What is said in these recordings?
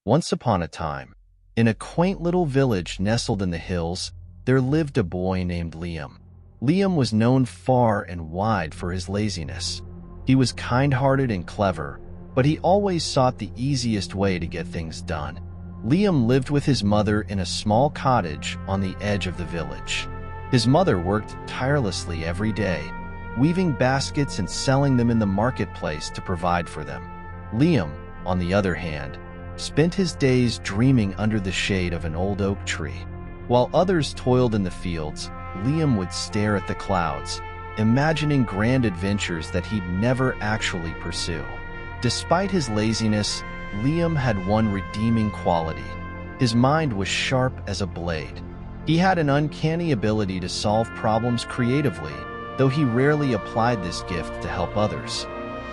Once upon a time, in a quaint little village nestled in the hills, there lived a boy named Liam. Liam was known far and wide for his laziness. He was kind-hearted and clever, but he always sought the easiest way to get things done. Liam lived with his mother in a small cottage on the edge of the village. His mother worked tirelessly every day, weaving baskets and selling them in the marketplace to provide for them. Liam, on the other hand, spent his days dreaming under the shade of an old oak tree. While others toiled in the fields, Liam would stare at the clouds, imagining grand adventures that he'd never actually pursue. Despite his laziness, Liam had one redeeming quality. His mind was sharp as a blade. He had an uncanny ability to solve problems creatively, though he rarely applied this gift to help others.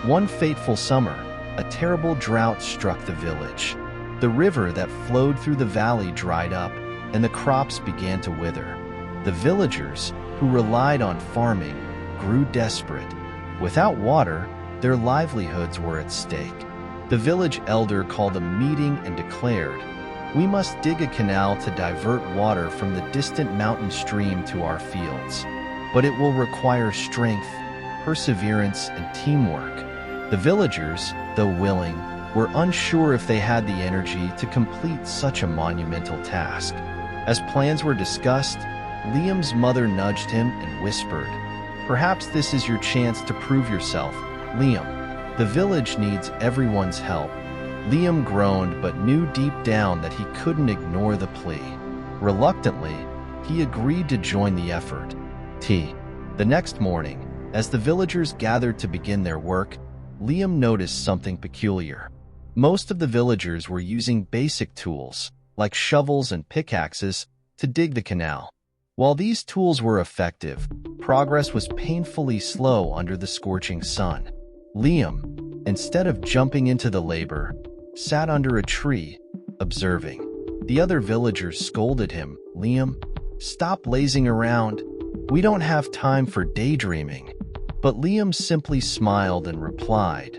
One fateful summer, a terrible drought struck the village. The river that flowed through the valley dried up, and the crops began to wither. The villagers, who relied on farming, grew desperate. Without water, their livelihoods were at stake. The village elder called a meeting and declared, "We must dig a canal to divert water from the distant mountain stream to our fields. But it will require strength, perseverance, and teamwork." The villagers, though willing, were unsure if they had the energy to complete such a monumental task. As plans were discussed, Liam's mother nudged him and whispered, "Perhaps this is your chance to prove yourself, Liam. The village needs everyone's help." Liam groaned but knew deep down that he couldn't ignore the plea. Reluctantly, he agreed to join the effort. The next morning, as the villagers gathered to begin their work, Liam noticed something peculiar. Most of the villagers were using basic tools, like shovels and pickaxes, to dig the canal. While these tools were effective, progress was painfully slow under the scorching sun. Liam, instead of jumping into the labor, sat under a tree, observing. The other villagers scolded him, "Liam, stop lazing around. We don't have time for daydreaming." But Liam simply smiled and replied,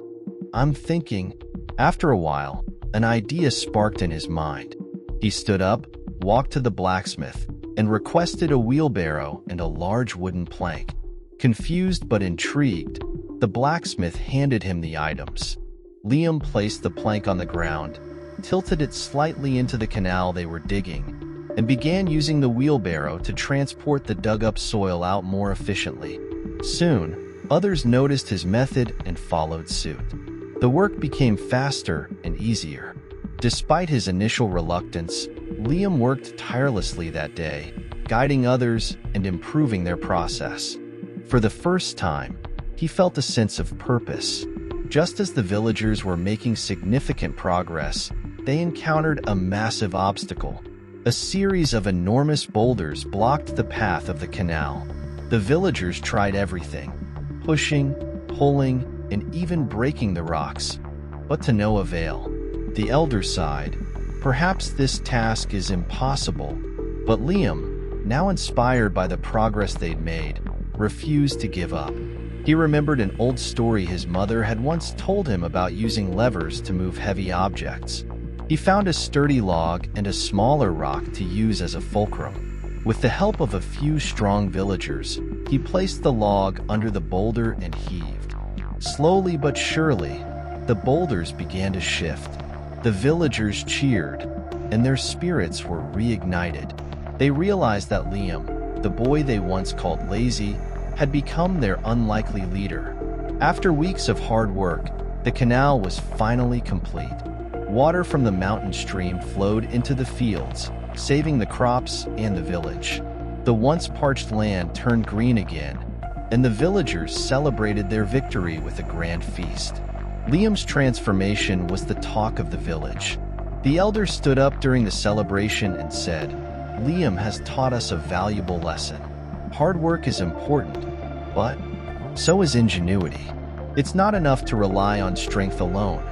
"I'm thinking." After a while, an idea sparked in his mind. He stood up, walked to the blacksmith, and requested a wheelbarrow and a large wooden plank. Confused but intrigued, the blacksmith handed him the items. Liam placed the plank on the ground, tilted it slightly into the canal they were digging, and began using the wheelbarrow to transport the dug-up soil out more efficiently. Soon, others noticed his method and followed suit. The work became faster and easier. Despite his initial reluctance, Liam worked tirelessly that day, guiding others and improving their process. For the first time, he felt a sense of purpose. Just as the villagers were making significant progress, they encountered a massive obstacle. A series of enormous boulders blocked the path of the canal. The villagers tried everything, pushing, pulling, and even breaking the rocks, but to no avail. The elder sighed, "Perhaps this task is impossible." But Liam, now inspired by the progress they'd made, refused to give up. He remembered an old story his mother had once told him about using levers to move heavy objects. He found a sturdy log and a smaller rock to use as a fulcrum. With the help of a few strong villagers, he placed the log under the boulder and heaved. Slowly but surely, the boulders began to shift. The villagers cheered, and their spirits were reignited. They realized that Liam, the boy they once called lazy, had become their unlikely leader. After weeks of hard work, the canal was finally complete. Water from the mountain stream flowed into the fields, saving the crops and the village. The once parched land turned green again, and the villagers celebrated their victory with a grand feast. Liam's transformation was the talk of the village. The elder stood up during the celebration and said, "Liam has taught us a valuable lesson. Hard work is important, but so is ingenuity. It's not enough to rely on strength alone.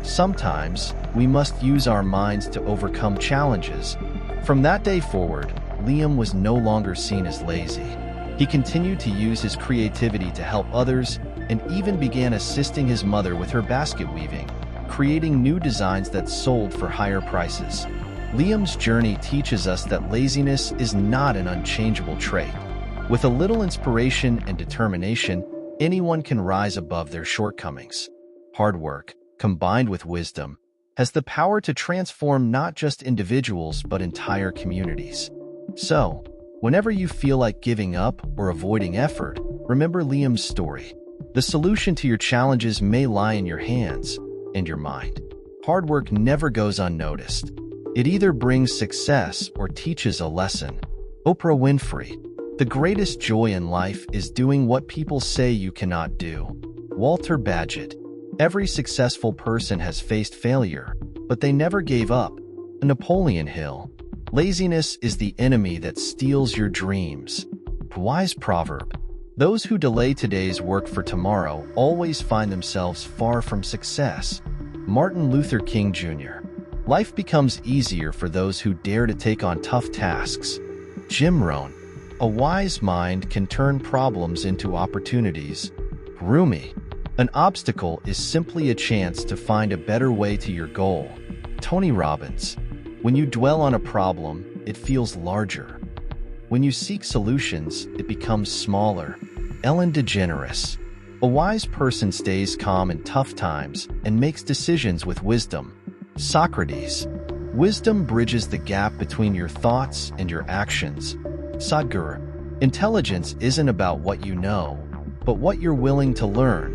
Sometimes, we must use our minds to overcome challenges." From that day forward, Liam was no longer seen as lazy. He continued to use his creativity to help others and even began assisting his mother with her basket weaving. creating new designs that sold for higher prices. Liam's journey teaches us that laziness is not an unchangeable trait. With a little inspiration and determination, anyone can rise above their shortcomings. Hard work, combined with wisdom, has the power to transform not just individuals but entire communities. So, whenever you feel like giving up or avoiding effort, remember Liam's story. The solution to your challenges may lie in your hands and your mind. Hard work never goes unnoticed. It either brings success or teaches a lesson. Oprah Winfrey: "The greatest joy in life is doing what people say you cannot do." Walter Bagehot: "Every successful person has faced failure, but they never gave up." Napoleon Hill: "Laziness is the enemy that steals your dreams." Wise proverb: "Those who delay today's work for tomorrow always find themselves far from success." Martin Luther King Jr.: "Life becomes easier for those who dare to take on tough tasks." Jim Rohn: "A wise mind can turn problems into opportunities." Rumi: "An obstacle is simply a chance to find a better way to your goal." Tony Robbins: "When you dwell on a problem, it feels larger. When you seek solutions, it becomes smaller." Ellen DeGeneres: "A wise person stays calm in tough times and makes decisions with wisdom." Socrates: "Wisdom bridges the gap between your thoughts and your actions." Sadhguru: "Intelligence isn't about what you know, but what you're willing to learn."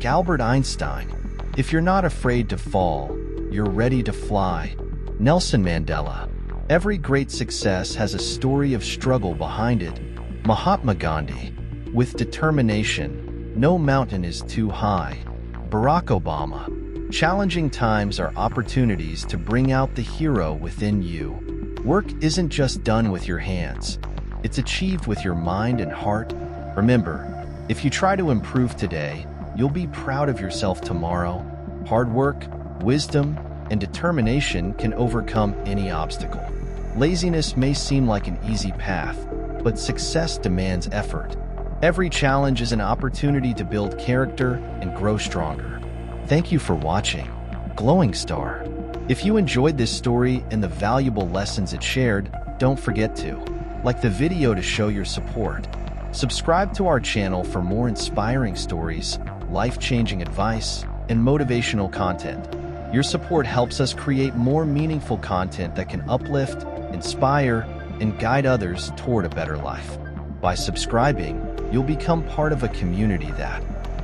Albert Einstein: "If you're not afraid to fall, you're ready to fly." Nelson Mandela: "Every great success has a story of struggle behind it." Mahatma Gandhi: "With determination, no mountain is too high." Barack Obama: "Challenging times are opportunities to bring out the hero within you." Work isn't just done with your hands. It's achieved with your mind and heart. Remember, if you try to improve today, you'll be proud of yourself tomorrow. Hard work, wisdom, and determination can overcome any obstacle. Laziness may seem like an easy path, but success demands effort. Every challenge is an opportunity to build character and grow stronger. Thank you for watching. Glowing Star. If you enjoyed this story and the valuable lessons it shared, don't forget to like the video to show your support. Subscribe to our channel for more inspiring stories, life-changing advice, and motivational content. Your support helps us create more meaningful content that can uplift, inspire, and guide others toward a better life. By subscribing, you'll become part of a community that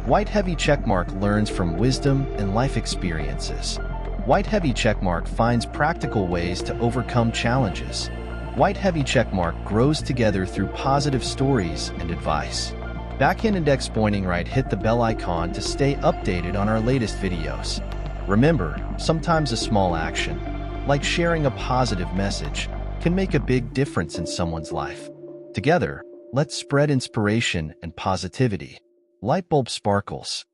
White Heavy Checkmark learns from wisdom and life experiences. White Heavy Checkmark finds practical ways to overcome challenges. White Heavy Checkmark grows together through positive stories and advice. Back in index pointing right, hit the bell icon to stay updated on our latest videos. Remember, sometimes a small action, like sharing a positive message, can make a big difference in someone's life. Together, let's spread inspiration and positivity. Lightbulb Sparkles.